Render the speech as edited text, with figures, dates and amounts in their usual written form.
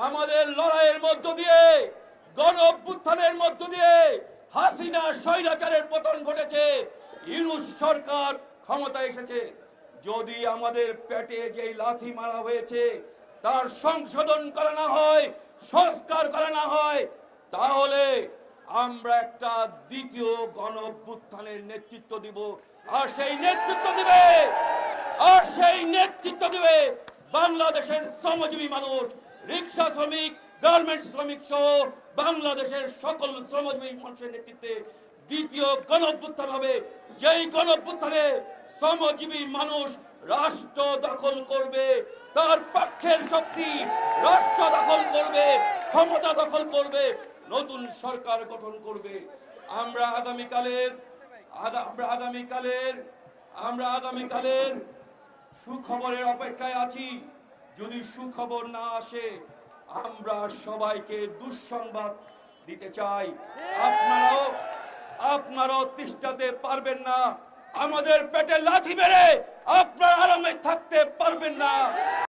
আমাদের লড়াইয়ের মধ্য দিয়ে, গণ অভ্যুত্থানের মধ্য দিয়ে হাসিনা স্বৈরাচারের পতন ঘটেছে, ইউনূস সরকার ক্ষমতায় এসেছে। যদি আমাদের পেটে যেই লাথি মারা হয়েছে তার সংশোধন করা না হয়, সংস্কার করা না হয়, তাহলে আমরা একটা দ্বিতীয় গণ অভ্যুত্থানের নেতৃত্ব দিব। আর সেই নেতৃত্ব দিবে বাংলাদেশের শ্রমজীবী মানুষ, রিক্সা শ্রমিক, গার্মেন্টস শ্রমিক সহ বাংলাদেশের সকল শ্রমজীবী মানুষের নেতৃত্বে দ্বিতীয় গণ অভ্যুত্থান হবে। যেই গণ অভ্যুত্থানে শ্রমজীবী মানুষ রাষ্ট্র দখল করবে, তার পক্ষের শক্তি রাষ্ট্র দখল করবে, ক্ষমতা দখল করবে, নতুন সরকার গঠন করবে। আমরা আগামীকালের সুখবরের অপেক্ষায় আছি। যদি সুখবর না আসে, আমরা সবাইকে দুঃসংবাদ দিতে চাই। আপনারাও তিষ্ঠতে পারবেন না, আমাদের পেটে লাথি মেরে আপনারা আরামে থাকতে পারবেন না।